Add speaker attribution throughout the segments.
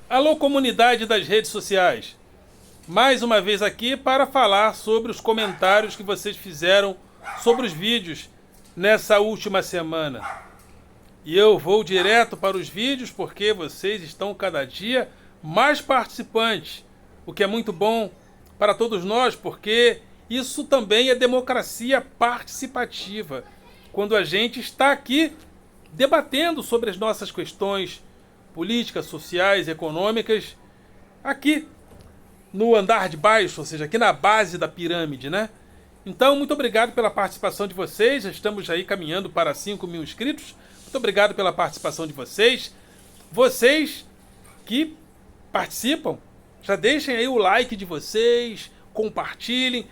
Speaker 1: Alô, comunidade das redes sociais. Mais uma vez aqui para falar sobre os comentários que vocês fizeram sobre os vídeos nessa última semana. E eu vou direto para os vídeos porque vocês estão cada dia mais participantes, o que é muito bom para todos nós, porque isso também é democracia participativa. Quando a gente está aqui debatendo sobre as nossas questões políticas, sociais, econômicas, aqui no andar de baixo, ou seja, aqui na base da pirâmide, né? Então, muito obrigado pela participação de vocês. Já estamos aí caminhando para 5 mil inscritos. Muito obrigado pela participação de vocês. Vocês que participam, já deixem aí o like de vocês, compartilhem,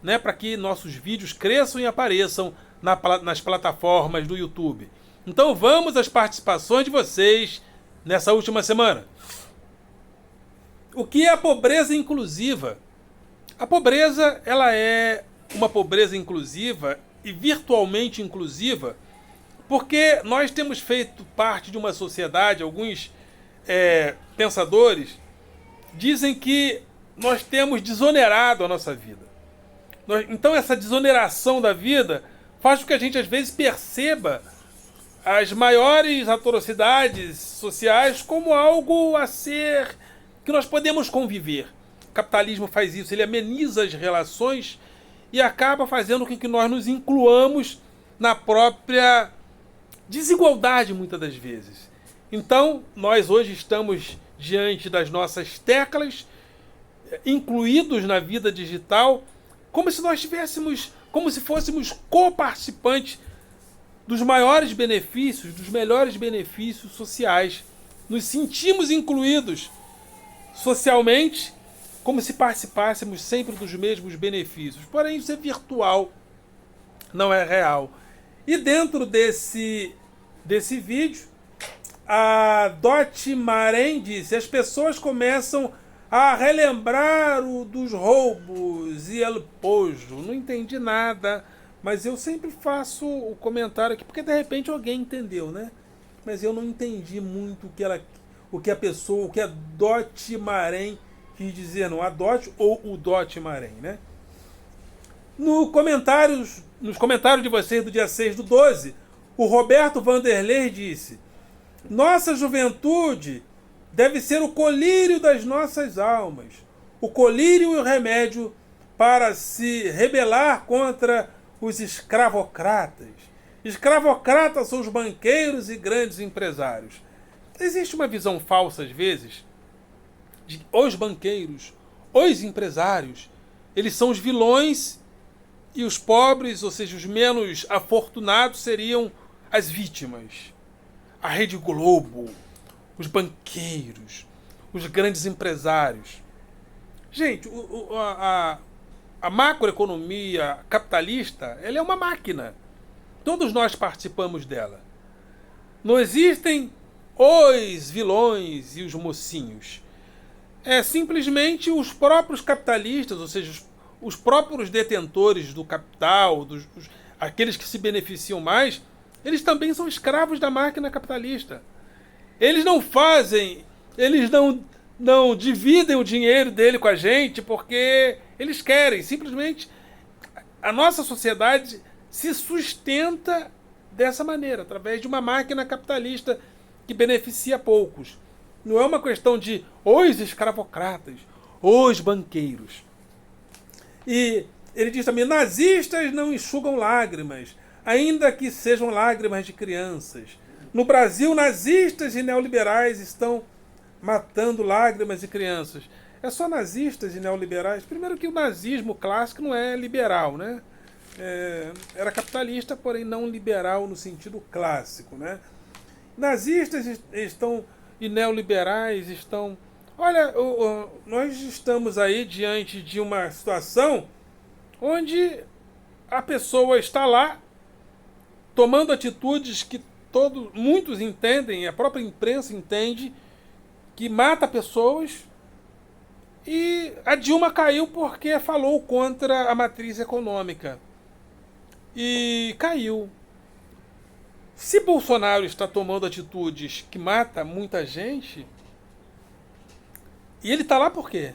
Speaker 1: né, para que nossos vídeos cresçam e apareçam nas plataformas do YouTube. Então vamos às participações de vocês nessa última semana. O que é a pobreza inclusiva? A pobreza, ela é uma pobreza inclusiva e virtualmente inclusiva porque nós temos feito parte de uma sociedade, alguns pensadores dizem que nós temos desonerado a nossa vida. Então essa desoneração da vida faz com que a gente às vezes perceba as maiores atrocidades sociais como algo a ser que nós podemos conviver. O capitalismo faz isso, ele ameniza as relações e acaba fazendo com que nós nos incluamos na própria desigualdade muitas das vezes. Então, nós hoje estamos diante das nossas teclas, incluídos na vida digital, como se nós tivéssemos, como se fôssemos co-participantes dos maiores benefícios, dos melhores benefícios sociais. Nos sentimos incluídos socialmente, como se participássemos sempre dos mesmos benefícios. Porém, isso é virtual, não é real. E dentro desse vídeo, a Dot Maren disse: as pessoas começam a relembrar dos roubos e el pojo. Não entendi nada, mas eu sempre faço o comentário aqui, porque de repente alguém entendeu, né? Mas eu não entendi muito o que a Dot Maren quis dizer, não, a Dot ou o Dot Maren, né? Nos comentários de vocês do dia 6/12, o Roberto Vanderlei disse: nossa juventude deve ser o colírio das nossas almas, o colírio e o remédio para se rebelar contra os escravocratas. Escravocratas são os banqueiros e grandes empresários. Existe uma visão falsa, às vezes, de os banqueiros, os empresários, eles são os vilões e os pobres, ou seja, os menos afortunados, seriam as vítimas. A Rede Globo, os banqueiros, os grandes empresários. Gente, a macroeconomia capitalista, ela é uma máquina. Todos nós participamos dela. Não existem os vilões e os mocinhos. É simplesmente os próprios capitalistas, ou seja, os próprios detentores do capital, aqueles que se beneficiam mais, eles também são escravos da máquina capitalista. Eles não dividem o dinheiro dele com a gente porque eles querem. Simplesmente a nossa sociedade se sustenta dessa maneira, através de uma máquina capitalista que beneficia poucos. Não é uma questão de os escravocratas, os banqueiros. E ele diz também: nazistas não enxugam lágrimas, ainda que sejam lágrimas de crianças. No Brasil, nazistas e neoliberais estão matando lágrimas de crianças. É só nazistas e neoliberais? Primeiro que o nazismo clássico não é liberal, né? Era capitalista, porém não liberal no sentido clássico, né? Nazistas estão e neoliberais estão... Olha, nós estamos aí diante de uma situação onde a pessoa está lá tomando atitudes que muitos entendem, a própria imprensa entende, que mata pessoas, e a Dilma caiu porque falou contra a matriz econômica. E caiu. Se Bolsonaro está tomando atitudes que matam muita gente, E ele está lá por quê?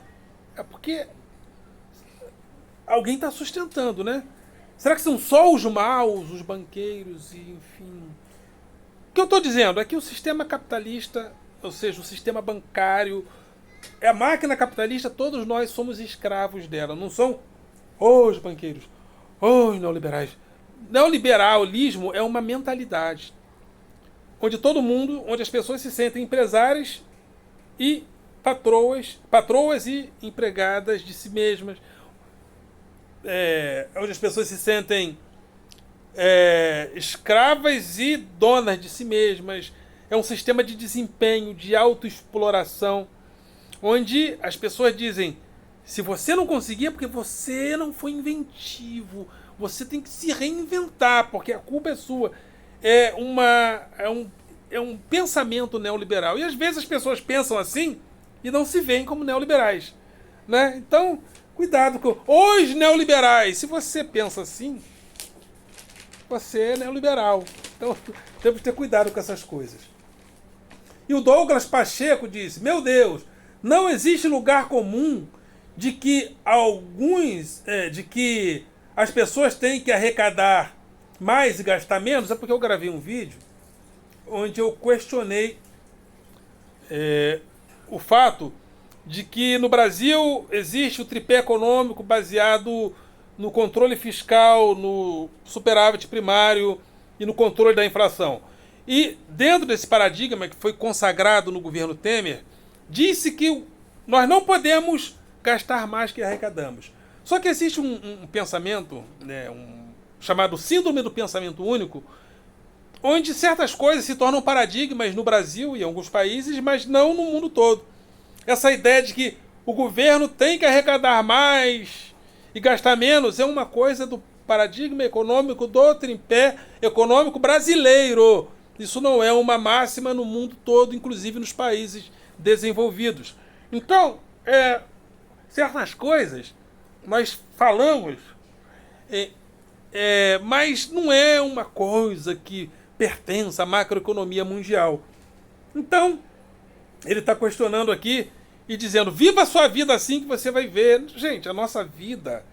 Speaker 1: É porque alguém está sustentando, né? Será que são só os maus, os banqueiros e enfim? O que eu estou dizendo é que o sistema capitalista, ou seja, o sistema bancário, é a máquina capitalista, todos nós somos escravos dela. Não são os banqueiros, os neoliberais. Neoliberalismo é uma mentalidade onde todo mundo, onde as pessoas se sentem empresárias e patroas e empregadas de si mesmas, onde as pessoas se sentem escravas e donas de si mesmas. É um sistema de desempenho, de autoexploração, onde as pessoas dizem: se você não conseguir é porque você não foi inventivo, você tem que se reinventar, porque a culpa é sua. É um pensamento neoliberal. E às vezes as pessoas pensam assim e não se veem como neoliberais, né? Então, cuidado com os neoliberais. Se você pensa assim, você é neoliberal. Então, temos que ter cuidado com essas coisas. E o Douglas Pacheco disse: meu Deus, não existe lugar comum de que de que as pessoas têm que arrecadar mais e gastar menos. É porque eu gravei um vídeo onde eu questionei o fato de que no Brasil existe o tripé econômico baseado no controle fiscal, no superávit primário e no controle da inflação. E dentro desse paradigma que foi consagrado no governo Temer, disse que nós não podemos gastar mais que arrecadamos. Só que existe um pensamento, né, chamado síndrome do pensamento único, onde certas coisas se tornam paradigmas no Brasil e em alguns países, mas não no mundo todo. Essa ideia de que o governo tem que arrecadar mais e gastar menos é uma coisa do paradigma econômico do tripé econômico brasileiro. Isso não é uma máxima no mundo todo, inclusive nos países desenvolvidos. Então, certas coisas nós falamos, mas não é uma coisa que pertence à macroeconomia mundial. Então, ele está questionando aqui e dizendo: viva a sua vida assim que você vai ver. Gente, a nossa vida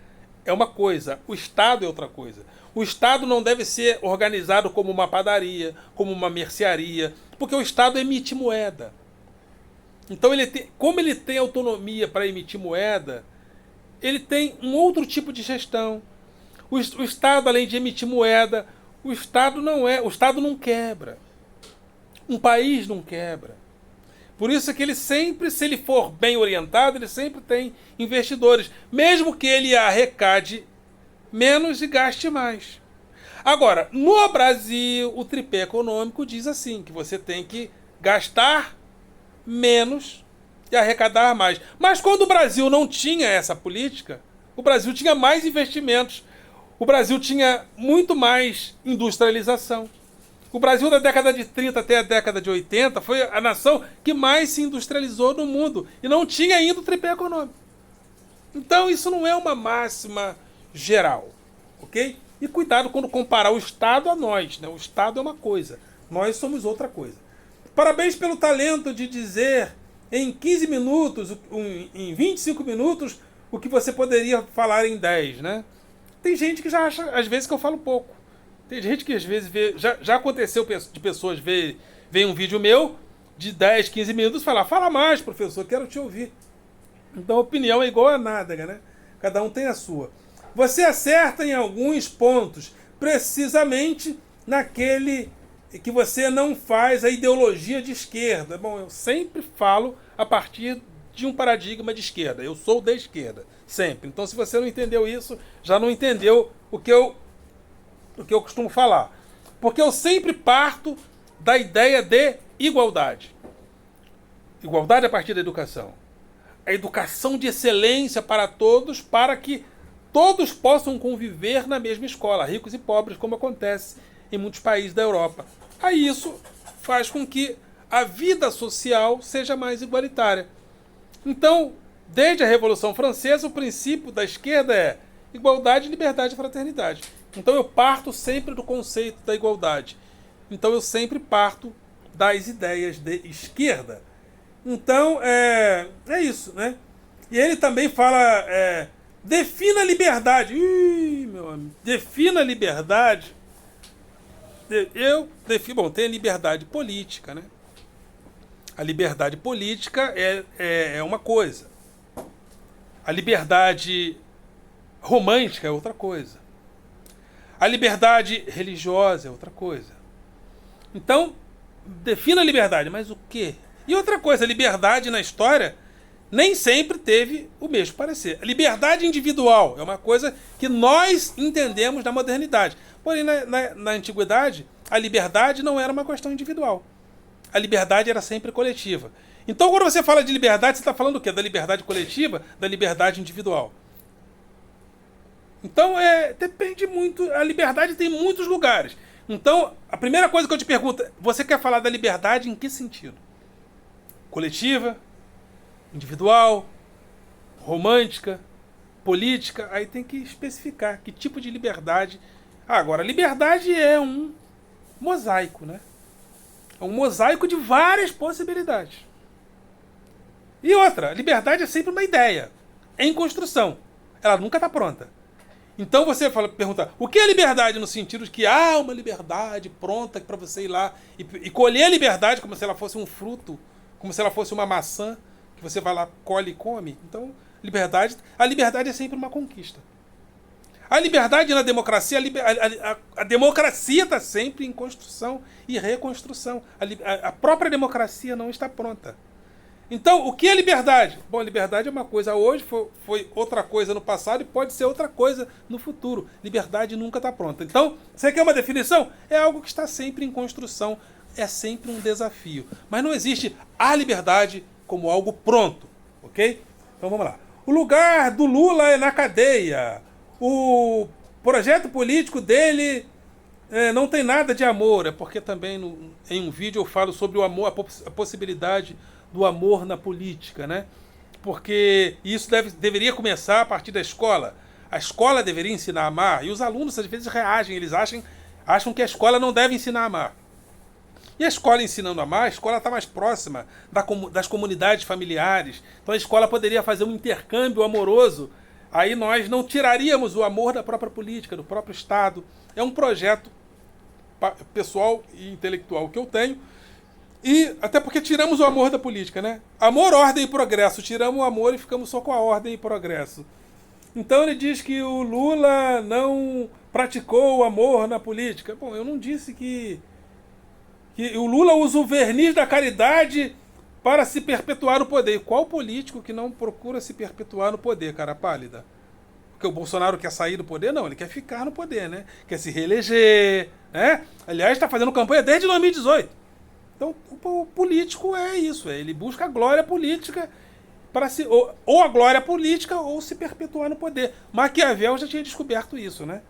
Speaker 1: é uma coisa, o Estado é outra coisa. O Estado não deve ser organizado como uma padaria, como uma mercearia, porque o Estado emite moeda. Então, como ele tem autonomia para emitir moeda, ele tem um outro tipo de gestão. O Estado, além de emitir moeda, o Estado não quebra. Um país não quebra. Por isso que ele sempre, se ele for bem orientado, ele sempre tem investidores, mesmo que ele arrecade menos e gaste mais. Agora, no Brasil, o tripé econômico diz assim, que você tem que gastar menos e arrecadar mais. Mas quando o Brasil não tinha essa política, o Brasil tinha mais investimentos, o Brasil tinha muito mais industrialização. O Brasil, da década de 30 até a década de 80, foi a nação que mais se industrializou no mundo. E não tinha ainda o tripé econômico. Então, isso não é uma máxima geral. Ok? E cuidado quando comparar o Estado a nós. Né? O Estado é uma coisa. Nós somos outra coisa. Parabéns pelo talento de dizer em 15 minutos, em 25 minutos, o que você poderia falar em 10. Né? Tem gente que já acha, às vezes, que eu falo pouco. Tem gente que às vezes vê. Já aconteceu de pessoas verem um vídeo meu de 10, 15 minutos e falar: fala mais, professor, quero te ouvir. Então a opinião é igual a nada, né? Cada um tem a sua. Você acerta em alguns pontos, precisamente naquele que você não faz a ideologia de esquerda. Bom, eu sempre falo a partir de um paradigma de esquerda. Eu sou da esquerda, sempre. Então, se você não entendeu isso, já não entendeu o que eu costumo falar. Porque eu sempre parto da ideia de igualdade. Igualdade a partir da educação. A educação de excelência para todos, para que todos possam conviver na mesma escola, ricos e pobres, como acontece em muitos países da Europa. Aí isso faz com que a vida social seja mais igualitária. Então, desde a Revolução Francesa, o princípio da esquerda é igualdade, liberdade e fraternidade. Então eu parto sempre do conceito da igualdade. Então eu sempre parto das ideias de esquerda. Então, é isso, né? E ele também fala, defina a liberdade. Ih, meu amigo, defina a liberdade. Eu defino, bom, tem a liberdade política, né? A liberdade política é uma coisa. A liberdade romântica é outra coisa. A liberdade religiosa é outra coisa. Então, defina a liberdade, mas o quê? E outra coisa, a liberdade na história nem sempre teve o mesmo parecer. A liberdade individual é uma coisa que nós entendemos na modernidade. Porém, na antiguidade, a liberdade não era uma questão individual. A liberdade era sempre coletiva. Então, quando você fala de liberdade, você está falando o quê? Da liberdade coletiva, da liberdade individual. Então, depende muito. A liberdade tem muitos lugares. Então, a primeira coisa que eu te pergunto, você quer falar da liberdade em que sentido? Coletiva, individual, romântica, política? Aí tem que especificar que tipo de liberdade. Agora, liberdade é um mosaico, né? É um mosaico de várias possibilidades. E outra, liberdade é sempre uma ideia, em construção. Ela nunca está pronta. Então você pergunta, o que é liberdade no sentido de que há uma liberdade pronta para você ir lá e colher a liberdade como se ela fosse um fruto, como se ela fosse uma maçã, que você vai lá, colhe e come? Então, a liberdade é sempre uma conquista. A liberdade na democracia, a democracia está sempre em construção e reconstrução. A própria democracia não está pronta. Então, o que é liberdade? Bom, liberdade é uma coisa hoje, foi outra coisa no passado e pode ser outra coisa no futuro. Liberdade nunca está pronta. Então, você quer uma definição? É algo que está sempre em construção, é sempre um desafio. Mas não existe a liberdade como algo pronto, ok? Então vamos lá. O lugar do Lula é na cadeia. O projeto político dele não tem nada de amor. É porque também em um vídeo eu falo sobre o amor, a possibilidade do amor na política, né? Porque isso deveria começar a partir da escola. A escola deveria ensinar a amar, e os alunos às vezes reagem, eles acham que a escola não deve ensinar a amar. E a escola ensinando a amar, a escola está mais próxima das comunidades familiares. Então a escola poderia fazer um intercâmbio amoroso. Aí nós não tiraríamos o amor da própria política, do próprio Estado. É um projeto pessoal e intelectual que eu tenho. E até porque tiramos o amor da política, né? Amor, ordem e progresso. Tiramos o amor e ficamos só com a ordem e progresso. Então ele diz que o Lula não praticou o amor na política. Bom, eu não disse que o Lula usa o verniz da caridade para se perpetuar no poder. E qual político que não procura se perpetuar no poder, cara pálida? Porque o Bolsonaro quer sair do poder? Não, ele quer ficar no poder, né? Quer se reeleger, né? Aliás, está fazendo campanha desde 2018. Então, o político é isso, ele busca a glória política para ou a glória política ou se perpetuar no poder. Maquiavel já tinha descoberto isso, né?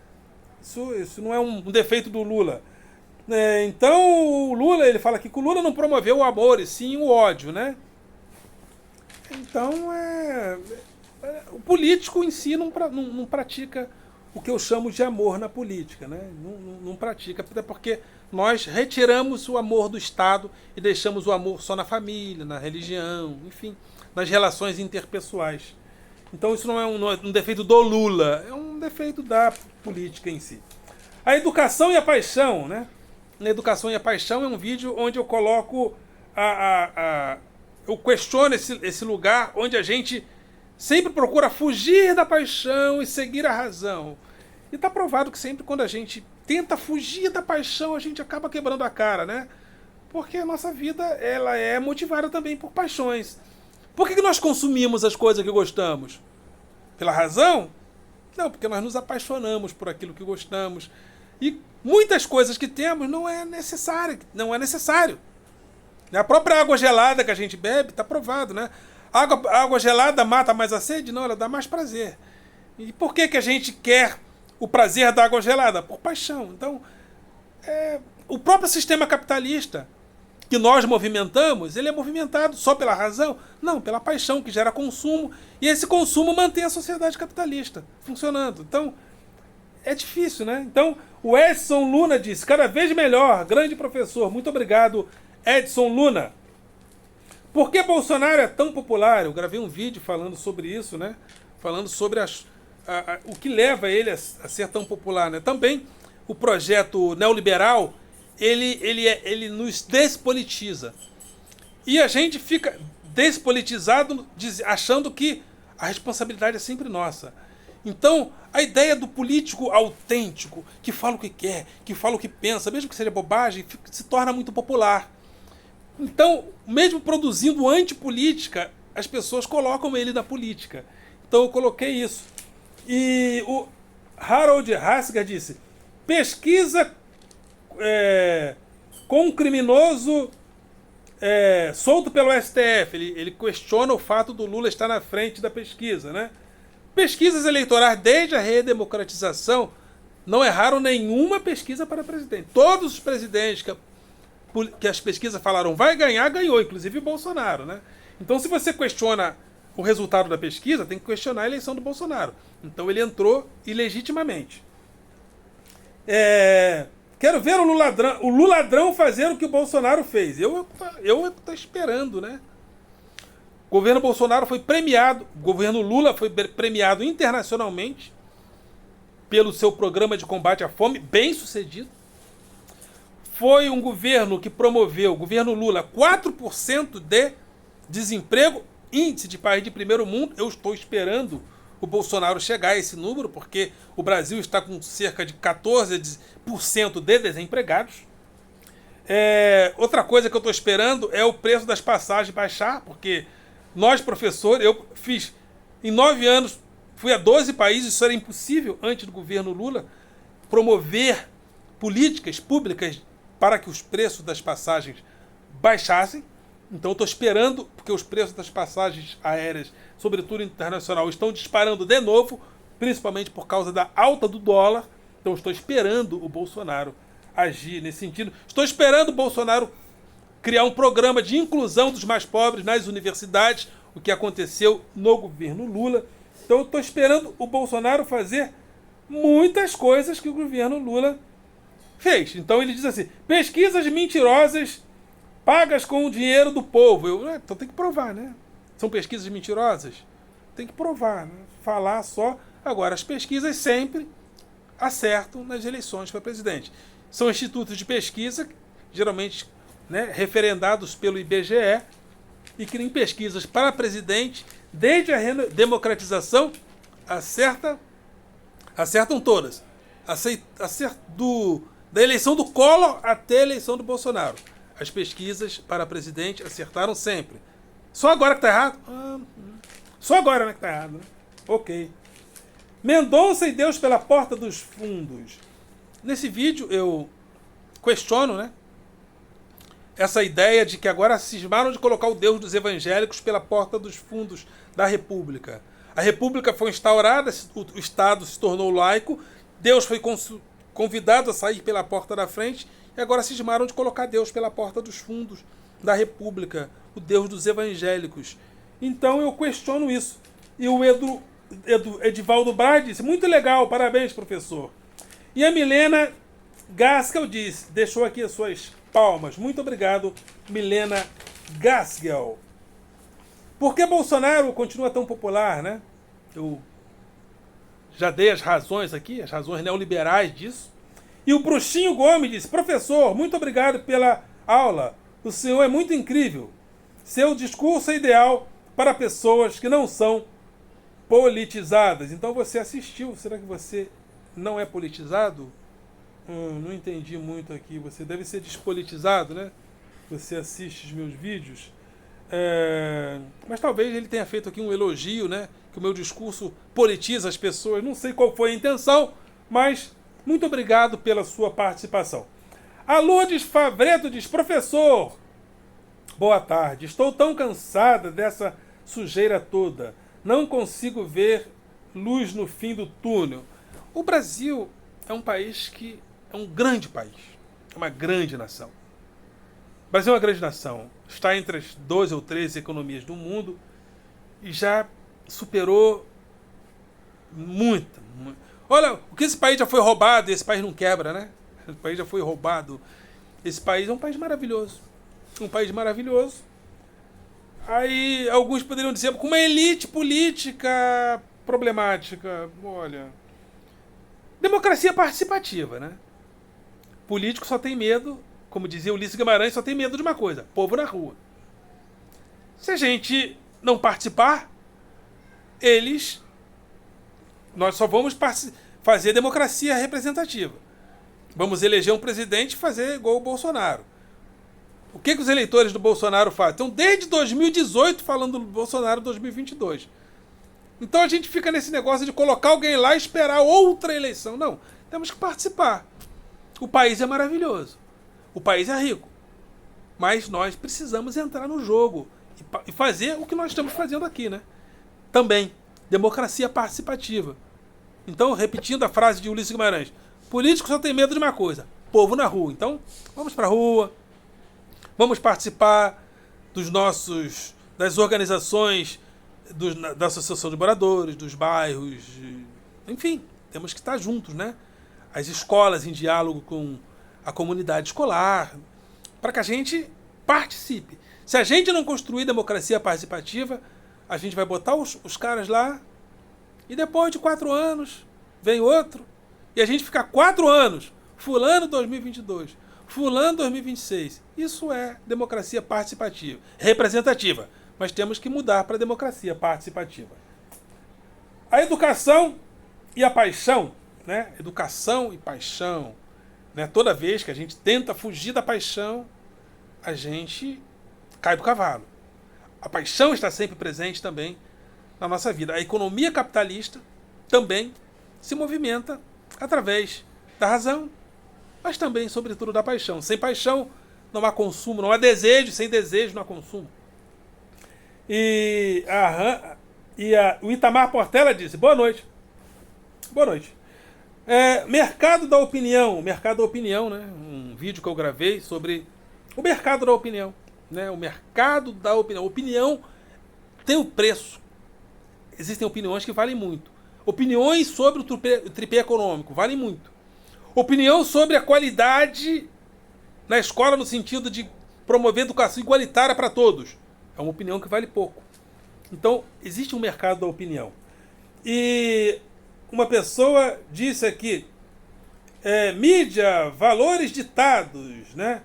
Speaker 1: Isso não é um defeito do Lula. Então, o Lula, ele fala aqui que o Lula não promoveu o amor, e sim o ódio, né? Então, o político em si não pratica o que eu chamo de amor na política, né? Não pratica, até porque nós retiramos o amor do Estado e deixamos o amor só na família, na religião, enfim, nas relações interpessoais. Então isso não é um defeito do Lula, é um defeito da política em si. A educação e a paixão, né? A educação e a paixão é um vídeo onde eu coloco eu questiono esse lugar onde a gente sempre procura fugir da paixão e seguir a razão. E está provado que sempre quando a gente tenta fugir da paixão, a gente acaba quebrando a cara, né? Porque a nossa vida ela é motivada também por paixões. Por que nós consumimos as coisas que gostamos? Pela razão? Não, porque nós nos apaixonamos por aquilo que gostamos. E muitas coisas que temos não é necessário. A própria água gelada que a gente bebe, está provado, né? Água gelada mata mais a sede? Não, ela dá mais prazer. E por que a gente quer o prazer da água gelada? Por paixão. Então, o próprio sistema capitalista que nós movimentamos, ele é movimentado só pela razão? Não, pela paixão que gera consumo. E esse consumo mantém a sociedade capitalista funcionando. Então, é difícil, né? Então, o Edson Luna disse, cada vez melhor, grande professor. Muito obrigado, Edson Luna. Por que Bolsonaro é tão popular? Eu gravei um vídeo falando sobre isso, né? Falando sobre o que leva ele a ser tão popular, né? Também o projeto neoliberal, ele nos despolitiza. E a gente fica despolitizado achando que a responsabilidade é sempre nossa. Então, a ideia do político autêntico, que fala o que quer, que fala o que pensa, mesmo que seja bobagem, se torna muito popular. Então, mesmo produzindo antipolítica, as pessoas colocam ele na política. Então eu coloquei isso. E o Harold Hasker disse: pesquisa com um criminoso solto pelo STF. Ele questiona o fato do Lula estar na frente da pesquisa, né? Pesquisas eleitorais desde a redemocratização não erraram nenhuma pesquisa para presidente. Todos os presidentes que as pesquisas falaram vai ganhar, ganhou, inclusive o Bolsonaro, né? Então, se você questiona o resultado da pesquisa, tem que questionar a eleição do Bolsonaro. Então, ele entrou ilegitimamente. Quero ver o Luladrão fazer o que o Bolsonaro fez. Eu estou esperando, né? O governo Bolsonaro foi premiado, o governo Lula foi premiado internacionalmente pelo seu programa de combate à fome, bem sucedido. Foi um governo que promoveu, o governo Lula, 4% de desemprego, índice de país de primeiro mundo. Eu estou esperando o Bolsonaro chegar a esse número, porque o Brasil está com cerca de 14% de desempregados. Outra coisa que eu estou esperando é o preço das passagens baixar, porque nós, professores, eu fiz, em 9 anos, fui a 12 países, isso era impossível antes do governo Lula, promover políticas públicas para que os preços das passagens baixassem. Então eu estou esperando, porque os preços das passagens aéreas, sobretudo internacional, estão disparando de novo, principalmente por causa da alta do dólar. Então eu estou esperando o Bolsonaro agir nesse sentido. Estou esperando o Bolsonaro criar um programa de inclusão dos mais pobres nas universidades, o que aconteceu no governo Lula. Então eu estou esperando o Bolsonaro fazer muitas coisas que o governo Lula fez. Então ele diz assim: pesquisas mentirosas pagas com o dinheiro do povo. Então tem que provar, né? São pesquisas mentirosas? Tem que provar, né? Falar só. Agora, as pesquisas sempre acertam nas eleições para presidente. São institutos de pesquisa, geralmente, né, referendados pelo IBGE, e criam pesquisas para presidente, desde a democratização, acertam todas. Da eleição do Collor até a eleição do Bolsonaro. As pesquisas para presidente acertaram sempre. Só agora que está errado? Só agora, né, que está errado, né? Ok. Mendonça e Deus pela porta dos fundos. Nesse vídeo eu questiono, né, essa ideia de que agora cismaram de colocar o Deus dos evangélicos pela porta dos fundos da República. A República foi instaurada, o Estado se tornou laico, Deus foi convidado a sair pela porta da frente, e agora cismaram de colocar Deus pela porta dos fundos da República, o Deus dos evangélicos. Então eu questiono isso. E o Edivaldo Braz disse: muito legal, parabéns, professor. E a Milena Gaskell deixou aqui as suas palmas. Muito obrigado, Milena Gaskell. Por que Bolsonaro continua tão popular, né? Eu já dei as razões aqui, as razões neoliberais disso. E o Bruxinho Gomes disse: professor, muito obrigado pela aula. O senhor é muito incrível. Seu discurso é ideal para pessoas que não são politizadas. Então você assistiu. Será que você não é politizado? Não entendi muito aqui. Você deve ser despolitizado, né? Você assiste os meus vídeos. Mas talvez ele tenha feito aqui um elogio, né? Que o meu discurso politiza as pessoas. Não sei qual foi a intenção, mas muito obrigado pela sua participação. A Lourdes Favreto diz: professor, boa tarde. Estou tão cansada dessa sujeira toda. Não consigo ver luz no fim do túnel. O Brasil é um país que é um grande país. É uma grande nação. O Brasil é uma grande nação. Está entre as 12 ou 13 economias do mundo e já superou muita. Olha, o que esse país já foi roubado, e esse país não quebra, né? Esse país já foi roubado. Esse país é um país maravilhoso. Um país maravilhoso. Aí alguns poderiam dizer, com uma elite política problemática. Olha, democracia participativa, né? Político só tem medo, como dizia Ulisses Guimarães, só tem medo de uma coisa: povo na rua. Se a gente não participar, nós só vamos fazer democracia representativa. Vamos eleger um presidente e fazer igual o Bolsonaro. O que os eleitores do Bolsonaro fazem? Então, desde 2018 falando do Bolsonaro 2022. Então a gente fica nesse negócio de colocar alguém lá e esperar outra eleição. Não, temos que participar. O país é maravilhoso. O país é rico. Mas nós precisamos entrar no jogo e fazer o que nós estamos fazendo aqui, né? Também, democracia participativa. Então, repetindo a frase de Ulisses Guimarães, político só tem medo de uma coisa: povo na rua. Então, vamos para a rua, vamos participar das organizações, da Associação de Moradores, dos bairros, enfim, temos que estar juntos, né? As escolas em diálogo com a comunidade escolar, para que a gente participe. Se a gente não construir democracia participativa, a gente vai botar os caras lá e depois de 4 anos vem outro e a gente fica 4 anos, fulano 2022, fulano 2026. Isso é democracia participativa, representativa. Mas temos que mudar para a democracia participativa. A educação e a paixão, né? Educação e paixão, né? Toda vez que a gente tenta fugir da paixão, a gente cai do cavalo. A paixão está sempre presente também na nossa vida. A economia capitalista também se movimenta através da razão, mas também, sobretudo, da paixão. Sem paixão não há consumo, não há desejo, sem desejo não há consumo. O Itamar Portela disse: boa noite. Boa noite. Mercado da opinião, né? Um vídeo que eu gravei sobre o mercado da opinião, né? O mercado da opinião. Opinião tem o preço. Existem opiniões que valem muito. Opiniões sobre o tripé econômico valem muito. Opinião sobre a qualidade na escola no sentido de promover educação igualitária para todos. É uma opinião que vale pouco. Então, existe um mercado da opinião. E uma pessoa disse aqui, mídia, valores ditados, né?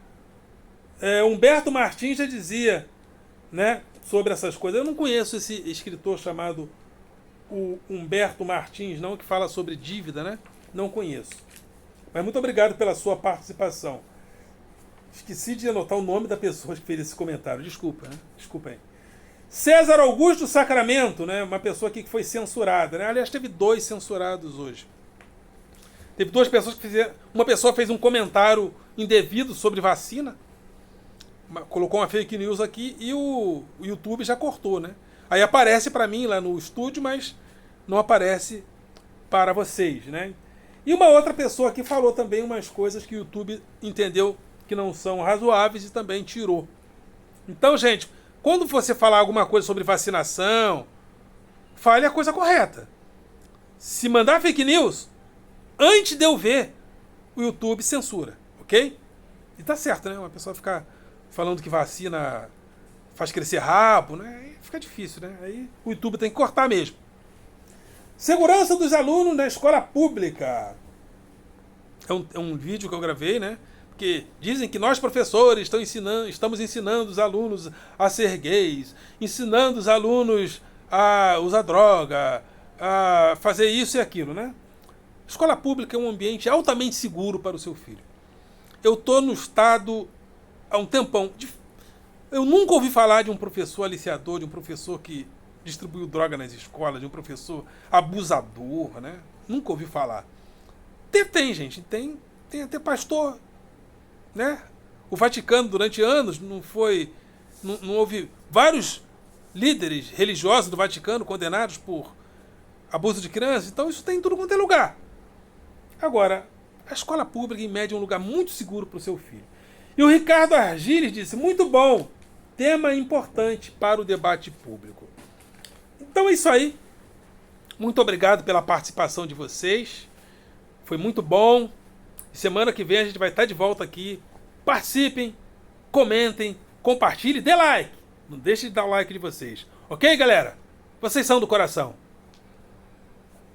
Speaker 1: Humberto Martins já dizia, né, sobre essas coisas. Eu não conheço esse escritor chamado Humberto Martins, não, que fala sobre dívida, né? Não conheço. Mas muito obrigado pela sua participação. Esqueci de anotar o nome da pessoa que fez esse comentário. Desculpa, né? Desculpa aí. César Augusto Sacramento, né? Uma pessoa aqui que foi censurada, né? Aliás, teve 2 censurados hoje. Teve 2 pessoas que fizeram... Uma pessoa fez um comentário indevido sobre vacina, colocou uma fake news aqui e o YouTube já cortou, né? Aí aparece para mim lá no estúdio, mas não aparece para vocês, né? E uma outra pessoa aqui falou também umas coisas que o YouTube entendeu que não são razoáveis e também tirou. Então, gente, quando você falar alguma coisa sobre vacinação, fale a coisa correta. Se mandar fake news, antes de eu ver, o YouTube censura, ok? E tá certo, né? Uma pessoa ficar falando que vacina faz crescer rabo, né? Aí fica difícil, né? Aí o YouTube tem que cortar mesmo. Segurança dos alunos na escola pública. É um vídeo que eu gravei, né? Porque dizem que nós, professores, estamos ensinando os alunos a ser gays, ensinando os alunos a usar droga, a fazer isso e aquilo, né? Escola pública é um ambiente altamente seguro para o seu filho. Eu estou no estado há um tempão. Eu nunca ouvi falar de um professor aliciador, de um professor que distribuiu droga nas escolas, de um professor abusador, né? Nunca ouvi falar. Tem gente, tem até pastor, né? O Vaticano, durante anos, não houve vários líderes religiosos do Vaticano condenados por abuso de crianças. Então isso tem em tudo quanto é lugar. Agora, a escola pública, em média, é um lugar muito seguro para o seu filho. E o Ricardo Argiles disse: muito bom, tema importante para o debate público. Então é isso aí. Muito obrigado pela participação de vocês. Foi muito bom. Semana que vem a gente vai estar de volta aqui. Participem, comentem, compartilhem, dê like. Não deixe de dar o like de vocês. Ok, galera? Vocês são do coração.